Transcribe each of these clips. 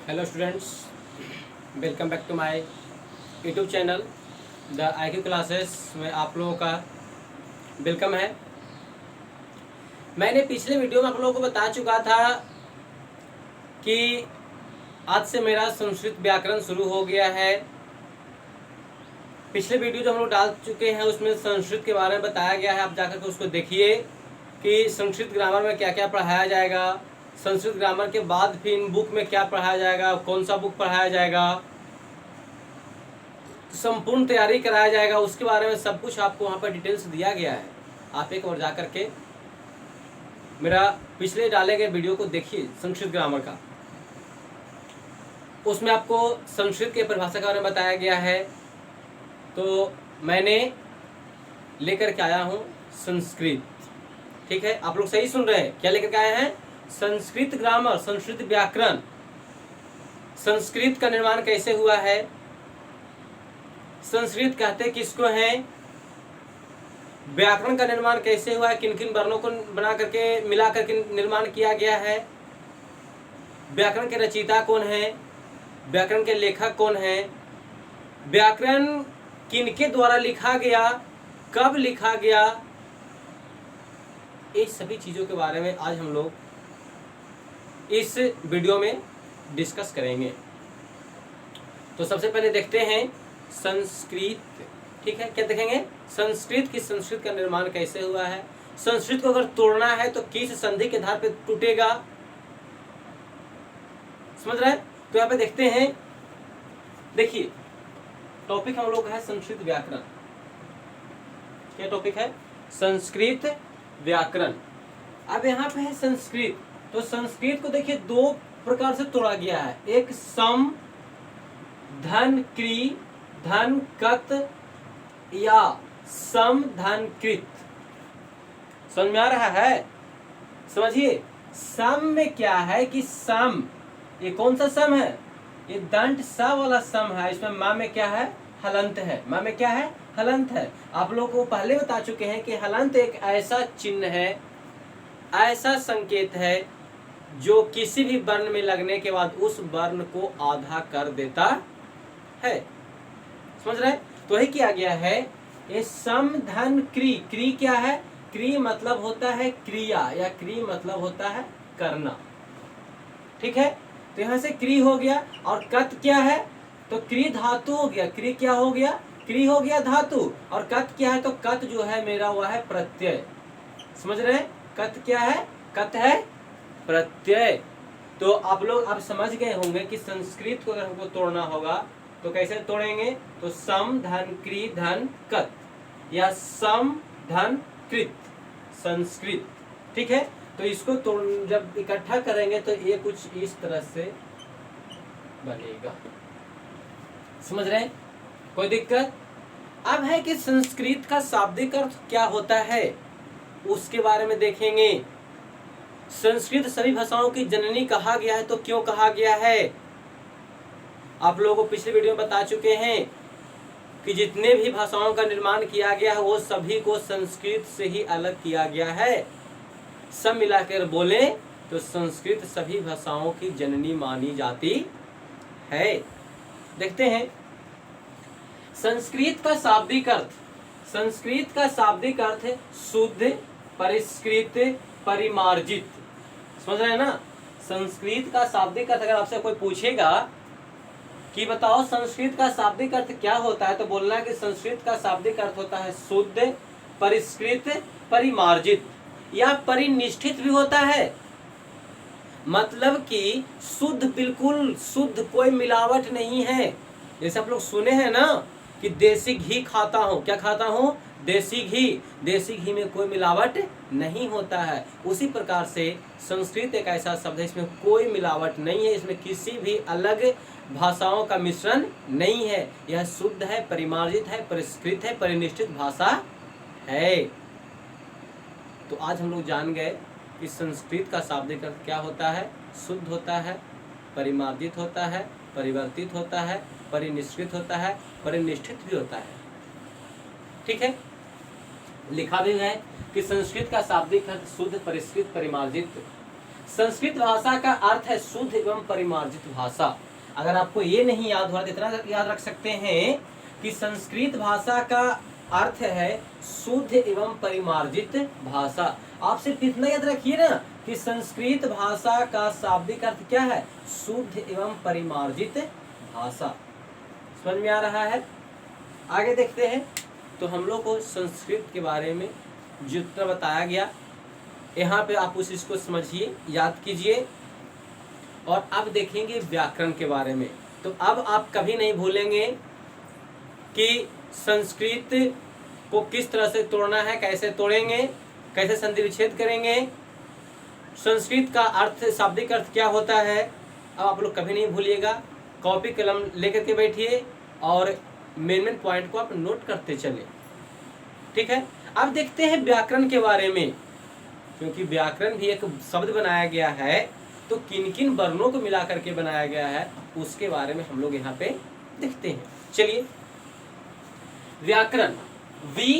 Hello students, welcome back to my YouTube channel the IQ classes में आप लोगों का वेलकम है। मैंने पिछले वीडियो में आप लोगों को बता चुका था कि आज से मेरा संस्कृत व्याकरण शुरू हो गया है। पिछले वीडियो जो हम लोग डाल चुके हैं उसमें संस्कृत के बारे में बताया गया है। आप जाकर के उसको देखिए कि संस्कृत ग्रामर में क्या क्या पढ़ाया जाएगा, संस्कृत ग्रामर के बाद फिर इन बुक में क्या पढ़ाया जाएगा, कौन सा बुक पढ़ाया जाएगा, संपूर्ण तैयारी कराया जाएगा, उसके बारे में सब कुछ आपको वहाँ पर डिटेल्स दिया गया है। आप एक और जा करके मेरा पिछले डाले गए वीडियो को देखिए संस्कृत ग्रामर का। उसमें आपको संस्कृत के परिभाषा के बारे में बताया गया है। तो मैंने लेकर के आया हूँ संस्कृत। ठीक है, आप लोग सही सुन रहे हैं। क्या लेकर के आए हैं? संस्कृत ग्रामर, संस्कृत व्याकरण। संस्कृत का निर्माण कैसे हुआ है, संस्कृत कहते किसको हैं, व्याकरण का निर्माण कैसे हुआ है, किन किन वर्णों को बना करके मिला करके निर्माण किया गया है, व्याकरण के रचयिता कौन है, व्याकरण के लेखक कौन है, व्याकरण किनके द्वारा लिखा गया, कब लिखा गया, इस सभी चीजों के बारे में आज हम लोग इस वीडियो में डिस्कस करेंगे। तो सबसे पहले देखते हैं संस्कृत। ठीक है, क्या देखेंगे? संस्कृत की संस्कृत का निर्माण कैसे हुआ है, संस्कृत को अगर तोड़ना है तो किस संधि के आधार पे टूटेगा, समझ रहे हैं? तो यहाँ पे देखते हैं। देखिए, टॉपिक हम लोग का है संस्कृत व्याकरण। क्या टॉपिक है? संस्कृत व्याकरण। अब यहाँ पे है संस्कृत। तो संस्कृत को देखिए दो प्रकार से तोड़ा गया है। एक सम धन क्री धन कत या सम धन कृत। समझ में आ रहा है? समझिए, सम में क्या है कि सम, ये कौन सा सम है? ये दंड सा वाला सम है। इसमें माँ में क्या है? हलंत है। माँ में क्या है? हलंत है। आप लोगों को पहले बता चुके हैं कि हलंत एक ऐसा चिन्ह है, ऐसा संकेत है जो किसी भी वर्ण में लगने के बाद उस वर्ण को आधा कर देता है। समझ रहे? तो यही किया गया है। ये सम धन क्री। क्री क्या है? क्री मतलब होता है क्रिया, या क्री मतलब होता है करना। ठीक है, तो यहां से क्री हो गया। और कत क्या है? तो क्री धातु हो गया। क्री क्या हो गया? क्री हो गया धातु। और कत क्या है? तो कत जो है मेरा वह है प्रत्यय। समझ रहे? कत क्या है? कत है प्रत्यय। तो आप लोग अब समझ गए होंगे कि संस्कृत को अगर हमको तोड़ना होगा तो कैसे तोड़ेंगे? तो सम धन क्री धन कत या सम धन कृत संस्कृत। ठीक है, तो इसको जब इकट्ठा करेंगे तो ये कुछ इस तरह से बनेगा। समझ रहे हैं? कोई दिक्कत? अब है कि संस्कृत का शाब्दिक अर्थ क्या होता है उसके बारे में देखेंगे। संस्कृत सभी भाषाओं की जननी कहा गया है, तो क्यों कहा गया है? आप लोगों को पिछले वीडियो में बता चुके हैं कि जितने भी भाषाओं का निर्माण किया गया है वो सभी को संस्कृत से ही अलग किया गया है। सब मिलाकर बोले तो संस्कृत सभी भाषाओं की जननी मानी जाती है। देखते हैं संस्कृत का शाब्दिक अर्थ। संस्कृत का शाब्दिक अर्थ है शुद्ध, परिष्कृत, परिमार्जित। समझ रहे हैं ना? संस्कृत का शाब्दिक अर्थ अगर आपसे कोई पूछेगा कि बताओ संस्कृत का शाब्दिक अर्थ क्या होता है, तो बोलना है कि संस्कृत का शाब्दिक अर्थ होता है शुद्ध, परिष्कृत, परिमार्जित या परिनिष्ठित भी होता है। मतलब कि शुद्ध, बिल्कुल शुद्ध, कोई मिलावट नहीं है। जैसे आप लोग सुने हैं ना कि देसी घी खाता हूँ। क्या खाता हूँ? देसी घी। देसी घी में कोई मिलावट नहीं होता है। उसी प्रकार से संस्कृत एक ऐसा शब्द है इसमें कोई मिलावट नहीं है, इसमें किसी भी अलग भाषाओं का मिश्रण नहीं है। यह शुद्ध है, परिमार्जित है, परिष्कृत है, परिनिष्ठित भाषा है। तो आज हम लोग जान गए कि संस्कृत का शाब्दिक अर्थ क्या होता है। शुद्ध होता है, परिमार्जित होता है, परिवर्तित होता है, परिनिष्कृत होता है, परिनिष्ठित भी होता है। ठीक है, लिखा भी है कि संस्कृत का शाब्दिक अर्थ शुद्ध, परिष्कृत, परिमार्जित। संस्कृत भाषा का अर्थ है शुद्ध एवं परिमार्जित भाषा। अगर आपको ये नहीं याद हो रहा तो इतना याद रख सकते हैं कि संस्कृत भाषा का अर्थ है शुद्ध एवं परिमार्जित भाषा। आप सिर्फ इतना याद रखिए ना कि संस्कृत भाषा का शाब्दिक अर्थ क्या है, शुद्ध एवं परिमार्जित भाषा। समझ में आ रहा है? आगे देखते हैं। तो हम लोग को संस्कृत के बारे में जितना बताया गया यहाँ पे आप उस इसको समझिए, याद कीजिए। और अब देखेंगे व्याकरण के बारे में। तो अब आप कभी नहीं भूलेंगे कि संस्कृत को किस तरह से तोड़ना है, कैसे तोड़ेंगे, कैसे संधि विच्छेद करेंगे, संस्कृत का अर्थ, शाब्दिक अर्थ क्या होता है। अब आप लोग कभी नहीं भूलिएगा, कॉपी कलम लेकर के बैठिए और मेन पॉइंट को आप नोट करते चले। ठीक है, अब देखते हैं व्याकरण के बारे में। क्योंकि व्याकरण भी एक शब्द बनाया गया है, तो किन किन वर्णों को मिला करके बनाया गया है उसके बारे में हम लोग यहाँ पे देखते हैं। चलिए, व्याकरण वी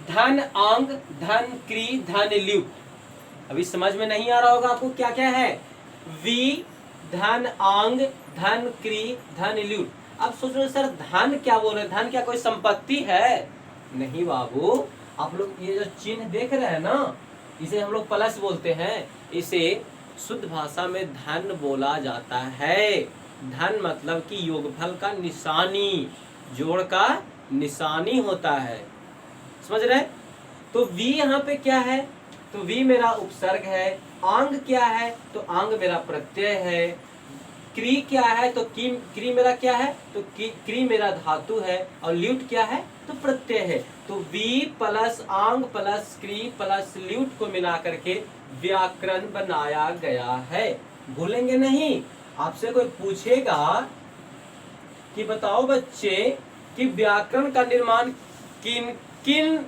धन अंग धन क्री धन ल्यूट। अभी समझ में नहीं आ रहा होगा आपको क्या क्या है। वी धन अंग धन क्री धन ल्यूट। अब सोच रहे सर धन क्या बोल रहे, धन क्या कोई संपत्ति है? नहीं बाबू, आप लोग ये जो चिन्ह देख रहे हैं ना, इसे हम लोग प्लस बोलते हैं। इसे शुद्ध भाषा में धन बोला जाता है। धन मतलब कि योगफल का निशानी, जोड़ का निशानी होता है। समझ रहे? तो वी यहाँ पे क्या है, तो वी मेरा उपसर्ग है। आंग क्या है, तो आंग मेरा प्रत्यय है। क्री क्या है, तो क्री मेरा क्या है, तो क्री मेरा धातु है। और ल्यूट क्या है, तो प्रत्यय है। तो वी प्लस आंग प्लस क्री प्लस ल्यूट को मिला करके व्याकरण बनाया गया है। भूलेंगे नहीं। आपसे कोई पूछेगा कि बताओ बच्चे कि व्याकरण का निर्माण किन किन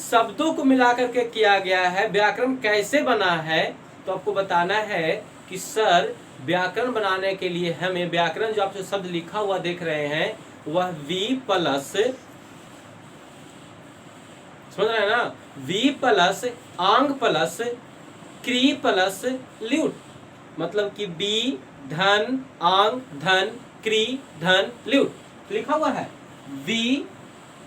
शब्दों को मिलाकर के किया गया है, व्याकरण कैसे बना है, तो आपको बताना है कि सर व्याकरण बनाने के लिए हमें व्याकरण जो आप जो शब्द लिखा हुआ देख रहे हैं वह वी प्लस, समझ रहे हैं ना, वी प्लस आंग प्लस क्री प्लस ल्यूट, मतलब कि बी धन आंग धन क्री धन ल्यूट लिखा हुआ है। वी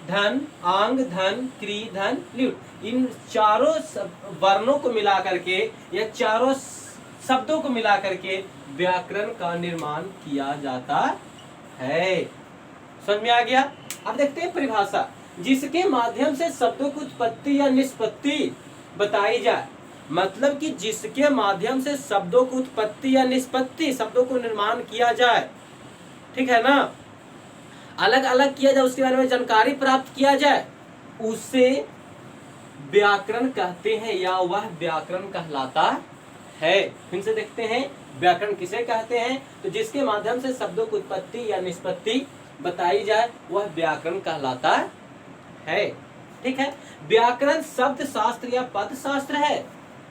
धन आंग धन क्री धन ल्यूट, इन चारों वर्णों को मिला करके या चारों शब्दों को मिला करके व्याकरण का निर्माण किया जाता है। समझ में आ गया? अब देखते हैं परिभाषा। जिसके माध्यम से शब्दों की उत्पत्ति या निष्पत्ति बताई जाए, मतलब कि जिसके माध्यम से शब्दों की उत्पत्ति या निष्पत्ति, शब्दों को निर्माण किया जाए, ठीक है ना, अलग अलग किया जाए, उसके बारे में जानकारी प्राप्त किया जाए, उसे व्याकरण कहते हैं या वह व्याकरण कहलाता है। फिर से देखते हैं व्याकरण किसे कहते हैं। तो जिसके माध्यम से शब्दों की उत्पत्ति या निष्पत्ति बताई जाए वह व्याकरण कहलाता है। ठीक है, व्याकरण शब्द शास्त्र या पद शास्त्र है,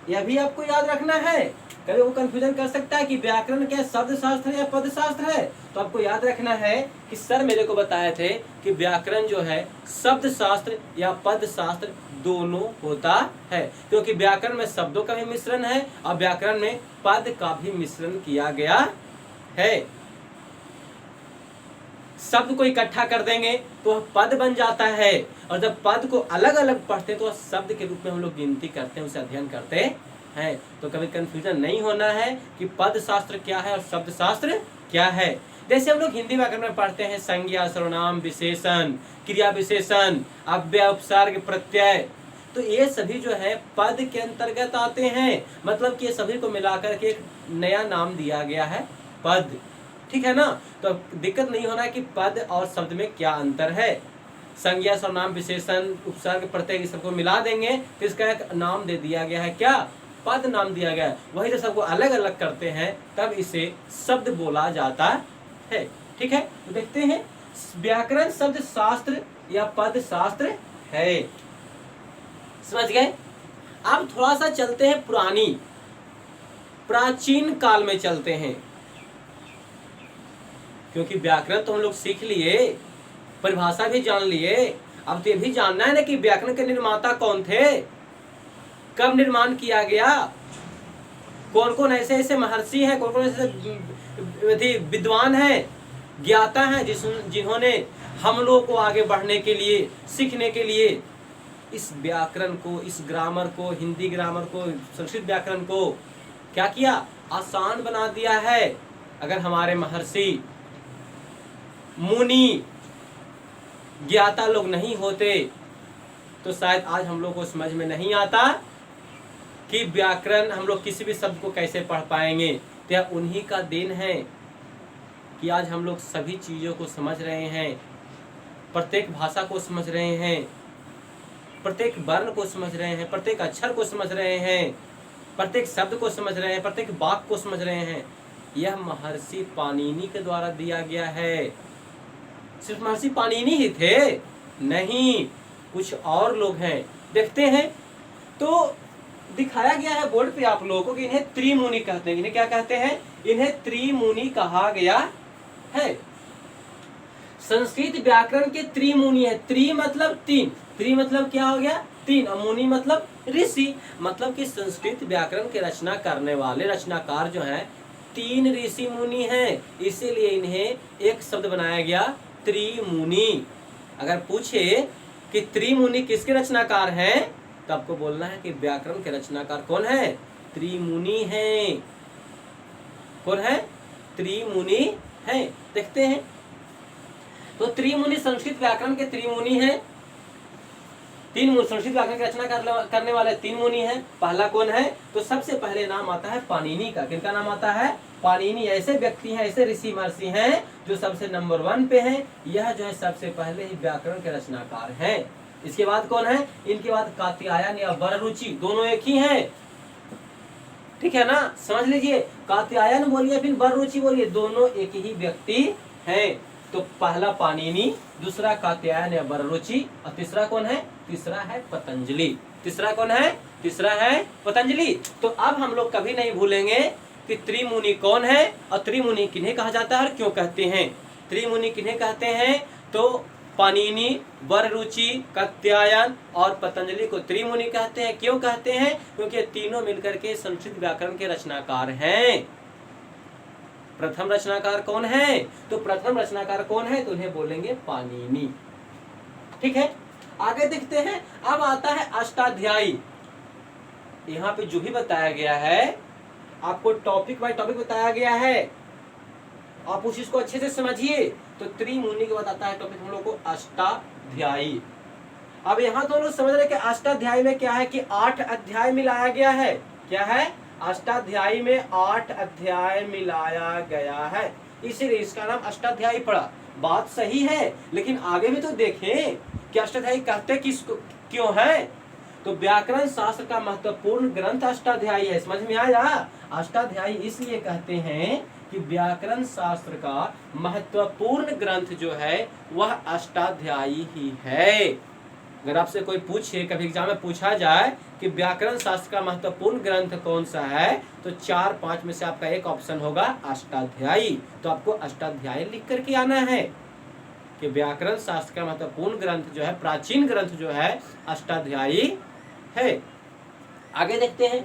यह भी आपको याद रखना है। कभी वो कंफ्यूजन कर सकता है कि व्याकरण क्या शब्द शास्त्र है या पद शास्त्र है, तो आपको याद रखना है कि सर मेरे को बताए थे कि व्याकरण जो है शब्द शास्त्र या पद शास्त्र दोनों होता है, क्योंकि व्याकरण में शब्दों का भी मिश्रण है और व्याकरण में पद का भी मिश्रण किया गया है। शब्द को इकट्ठा कर देंगे तो वह पद बन जाता है, और जब पद को अलग अलग पढ़ते हैं तो वह शब्द के रूप में हम लोग गिनती करते हैं, उसे अध्ययन करते हैं। तो कभी कंफ्यूजन नहीं होना है कि पद शास्त्र क्या है और शब्द शास्त्र क्या है। जैसे हम लोग हिंदी व्याकरण में पढ़ते हैं संज्ञा सर्वनाम विशेषण क्रिया विशेषण अव्यय उपसर्ग प्रत्यय, तो ये सभी जो है पद के अंतर्गत आते हैं, मतलब कि ये सभी को मिलाकर के एक नया नाम दिया गया है पद। ठीक है ना, तो दिक्कत नहीं होना कि पद और शब्द में क्या अंतर है। संज्ञा सर्वनाम विशेषण उपसर्ग प्रत्यय सबको मिला देंगे तो इसका एक नाम दे दिया गया है, क्या, पद नाम दिया गया है। वही जब सबको अलग अलग करते हैं तब इसे शब्द बोला जाता है। ठीक है, तो देखते हैं व्याकरण शब्द शास्त्र या पद शास्त्र है। समझ गए? अब थोड़ा सा चलते हैं प्राचीन काल में चलते हैं, क्योंकि व्याकरण तो हम लोग सीख लिए, परिभाषा भी जान लिए, अब तो ये भी जानना है ना कि व्याकरण के निर्माता कौन थे, कब निर्माण किया गया। कौन कौन ऐसे ऐसे महर्षि हैं, कौन कौन ऐसे विद्वान हैं, ज्ञाता हैं जिन्होंने हम लोगों को आगे बढ़ने के लिए, सीखने के लिए इस व्याकरण को, इस ग्रामर को, हिंदी ग्रामर को, संस्कृत व्याकरण को क्या किया, आसान बना दिया है। अगर हमारे महर्षि, मुनि, ज्ञाता लोग नहीं होते तो शायद आज हम लोग को समझ में नहीं आता कि व्याकरण हम लोग किसी भी शब्द को कैसे पढ़ पाएंगे। तो यह उन्हीं का देन है कि आज हम लोग सभी चीज़ों को समझ रहे हैं, प्रत्येक भाषा को समझ रहे हैं, प्रत्येक वर्ण को समझ रहे हैं, प्रत्येक अक्षर को समझ रहे हैं, प्रत्येक शब्द को समझ रहे हैं, प्रत्येक वाक्य को समझ रहे हैं। यह महर्षि पाणिनि के द्वारा दिया गया है। सिर्फ महर्षि पाणिनि ही थे? नहीं, कुछ और लोग हैं। देखते हैं तो दिखाया गया है बोर्ड पे आप लोगों को कि इन्हें त्रिमुनि कहते हैं। इन्हें क्या कहते हैं? इन्हें त्रिमुनि कहा गया है। संस्कृत व्याकरण के त्रिमुनि है। त्रि मतलब तीन, त्रि मतलब क्या हो गया? तीन, और मुनि मतलब ऋषि। मतलब कि संस्कृत व्याकरण के रचना करने वाले रचनाकार जो हैं तीन ऋषि मुनि हैं, इसीलिए इन्हें एक शब्द बनाया गया त्रिमुनि। अगर पूछे कि त्रिमुनि किसके रचनाकार हैं तो आपको बोलना है कि व्याकरण के रचनाकार कौन है? त्रिमुनि हैं। कौन है? त्रिमुनि हैं। देखते हैं तो त्रिमुनि संस्कृत व्याकरण के त्रिमुनि हैं। तीन मुनि संस्कृत व्याकरण की रचना करने वाले तीन मुनि हैं। पहला कौन है? तो सबसे पहले नाम आता है पाणिनि का। किनका नाम आता है? पाणिनि। ऐसे व्यक्ति हैं, ऐसे ऋषि महर्षि हैं जो सबसे नंबर 1 पे हैं। यह जो है सबसे पहले ही व्याकरण के रचनाकार हैं। इसके बाद कौन है? इनके बाद कात्यायन या वररुचि, दोनों एक ही हैं। ठीक है ना, समझ लीजिए। कात्यायन बोलिए फिर वररुचि बोलिए, दोनों एक ही व्यक्ति हैं। तो पहला पाणिनि, दूसरा कात्यायन या वररुचि, और तीसरा कौन है? तीसरा है पतंजलि। तीसरा कौन है? तीसरा है पतंजलि। तो अब हम लोग कभी नहीं भूलेंगे कि त्रिमुनि कौन है और त्रिमुनि किन्हें कहा जाता है और क्यों कहते हैं। त्रिमुनि किन्हें कहते हैं? तो पाणिनि, वररुचि, कात्यायन और पतंजलि को त्रिमुनि कहते हैं। क्यों कहते हैं? क्योंकि तीनों मिलकर के संस्कृत व्याकरण के रचनाकार हैं। प्रथम रचनाकार कौन है? तो प्रथम रचनाकार कौन है? तो उन्हें बोलेंगे पाणिनि। ठीक है, आगे देखते हैं। अब आता है अष्टाध्यायी। यहाँ पे जो भी बताया गया है आपको टॉपिक बाय टॉपिक बताया गया है, आप उस चीज को अच्छे से समझिए। तो त्रिमुनि के बाद आता है टॉपिक हम लोग को अष्टाध्यायी। अब यहाँ तो हम लोग समझ रहे कि अष्टाध्यायी में क्या है कि 8 अध्याय मिलाया गया है। क्या है? अष्टाध्यायी में 8 अध्याय मिलाया गया है, इसीलिए इसका नाम अष्टाध्यायी पड़ा। बात सही है, लेकिन आगे भी तो देखें कि अष्टाध्यायी कहते किसको, क्यों है? तो व्याकरण शास्त्र का महत्वपूर्ण ग्रंथ अष्टाध्यायी है। समझ में आया? अष्टाध्यायी इसलिए कहते हैं कि व्याकरण शास्त्र का महत्वपूर्ण ग्रंथ जो है वह अष्टाध्यायी ही है। अगर आपसे कोई पूछे, कभी एग्जाम में पूछा जाए कि व्याकरण शास्त्र का महत्वपूर्ण ग्रंथ कौन सा है, तो 4-5 में से आपका एक ऑप्शन होगा अष्टाध्यायी। तो आपको अष्टाध्यायी लिख करके आना है कि व्याकरण शास्त्र का महत्वपूर्ण ग्रंथ जो है, प्राचीन ग्रंथ जो है, अष्टाध्यायी है। आगे देखते हैं।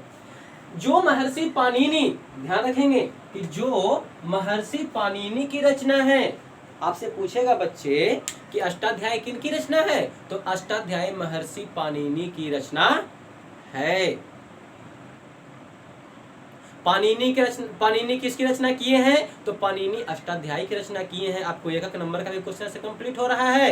जो महर्षि पाणिनि, ध्यान रखेंगे कि जो महर्षि पाणिनि की रचना है, आपसे पूछेगा बच्चे कि अष्टाध्यायी किन की रचना है, तो अष्टाध्यायी महर्षि पाणिनि की रचना है। पाणिनि किसकी रचना किए हैं? तो पाणिनि अष्टाध्यायी की रचना किए हैं। आपको एक नंबर का भी क्वेश्चन से कंप्लीट हो रहा है।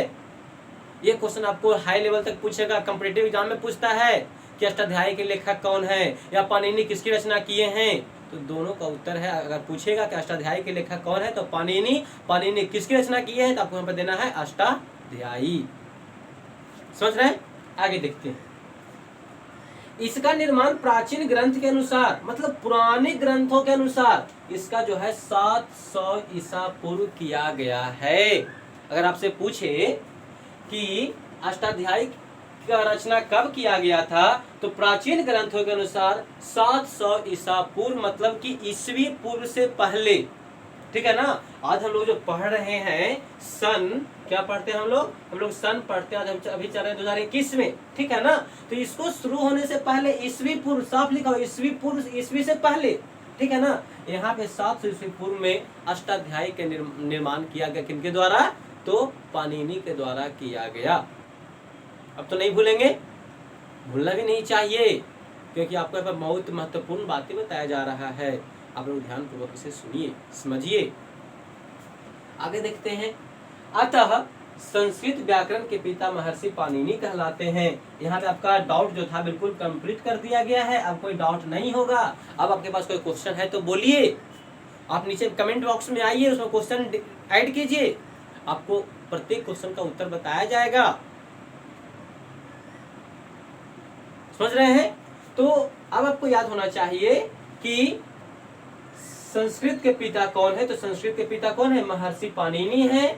ये क्वेश्चन आपको हाई लेवल तक पूछेगा, कॉम्पिटिटिव एग्जाम में पूछता है कि अष्टाध्यायी के लेखक कौन है या पाणिनि किसकी रचना किए हैं। तो दोनों का उत्तर है। अगर पूछेगा कि अष्टाध्यायी के लेखक कौन है तो पाणिनि किसकी रचना किए हैं, तो आपको यहाँ पर देना है अष्टाध्यायी। समझ रहे हैं? आगे देखते हैं। इसका निर्माण प्राचीन ग्रंथ के अनुसार, मतलब पुराने ग्रंथों के अनुसार, इसका जो है 700 ईसा पूर्व किया गया है। अगर आपसे पूछे कि अष्टाध्यायी का रचना कब किया गया था, तो प्राचीन ग्रंथों के अनुसार 700 ईसा पूर्व, मतलब कि ईसवी पूर्व से पहले ठीक है ना। आज हम लोग जो पढ़ रहे हैं सन, क्या पढ़ते हैं हम लोग सन पढ़ते हैं। आज अभी चल रहे हैं 2021 में, ठीक है ना। तो इसको शुरू होने से पहले ईस्वी पूर्व, साफ लिखा हुआ ईस्वी पूर्व, ईस्वी से पहले, ठीक है ना। यहाँ पे 700 ईस्वी पूर्व में अष्टाध्यायी के निर्माण किया गया, किनके द्वारा? तो पाणिनि के द्वारा किया गया। अब तो नहीं भूलेंगे, भूलना भी नहीं चाहिए, क्योंकि आपको यहाँ पर बहुत महत्वपूर्ण बातें बताया जा रहा है। आप लोग ध्यान पूर्वक इसे सुनिए, समझिए। आगे देखते हैं। अतः संस्कृत व्याकरण के पिता महर्षि पाणिनि कहलाते हैं। यहाँ पे आपका डाउट जो था बिल्कुल कंप्लीट कर दिया गया है, अब कोई डाउट नहीं होगा। अब आपके पास कोई क्वेश्चन है तो बोलिए, आप नीचे कमेंट बॉक्स में आइए, उसमें क्वेश्चन ऐड कीजिए, आपको प्रत्येक क्वेश्चन का उत्तर बताया जाएगा। समझ रहे हैं? तो अब आपको याद होना चाहिए कि संस्कृत के पिता कौन है। तो संस्कृत के पिता कौन है? महर्षि पाणिनि है।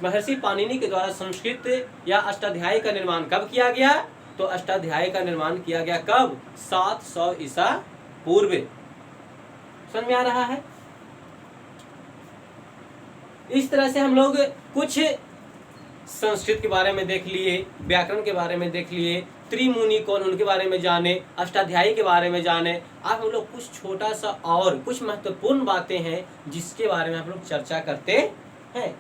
महर्षि पाणिनि के द्वारा संस्कृत या अष्टाध्यायी का निर्माण कब किया गया? तो अष्टाध्यायी का निर्माण किया गया कब? 700 ईसा पूर्व। समझ में आ रहा है? इस तरह से हम लोग कुछ संस्कृत के बारे में देख लिए, व्याकरण के बारे में देख लिए, त्रिमुनि कौन उनके बारे में जाने, अष्टाध्यायी के बारे में जाने। अब हम लोग कुछ छोटा सा और कुछ महत्वपूर्ण बातें हैं जिसके बारे में हम लोग चर्चा करते हैं।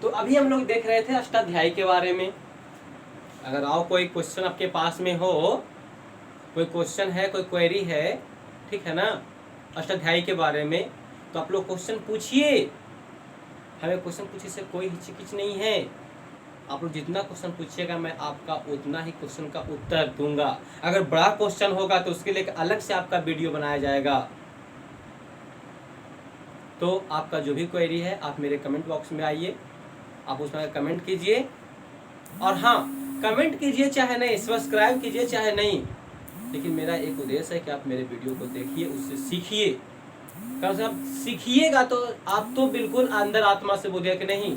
तो अभी हम लोग देख रहे थे अष्टाध्यायी के बारे में। अगर आओ कोई क्वेश्चन आपके पास में हो, कोई क्वेश्चन है, कोई क्वेरी है, ठीक है ना, अष्टाध्यायी के बारे में, तो आप लोग क्वेश्चन पूछिए। हमें क्वेश्चन पूछने से कोई हिचकिच नहीं है। आप लोग जितना क्वेश्चन पूछिएगा मैं आपका उतना ही क्वेश्चन का उत्तर दूंगा। अगर बड़ा क्वेश्चन होगा तो उसके लिए अलग से आपका वीडियो बनाया जाएगा। तो आपका जो भी क्वेरी है आप मेरे कमेंट बॉक्स में आइए, आप उसमें कमेंट कीजिए। और हाँ, कमेंट कीजिए चाहे नहीं, सब्सक्राइब कीजिए चाहे नहीं, लेकिन मेरा एक उद्देश्य है कि आप मेरे वीडियो को देखिए, उससे सीखिए। कम से कम सीखिएगा तो आप तो बिल्कुल अंदर आत्मा से बोलिए कि नहीं,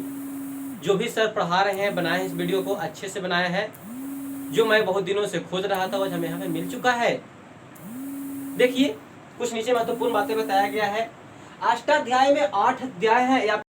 जो भी सर पढ़ा रहे हैं, बनाए हैं इस वीडियो को अच्छे से बनाया है। जो मैं बहुत दिनों से खोज रहा था वो हमें यहाँ पे मिल चुका है। देखिए कुछ नीचे महत्वपूर्ण बातें बताया गया है। अष्टाध्याय में 8 अध्याय है या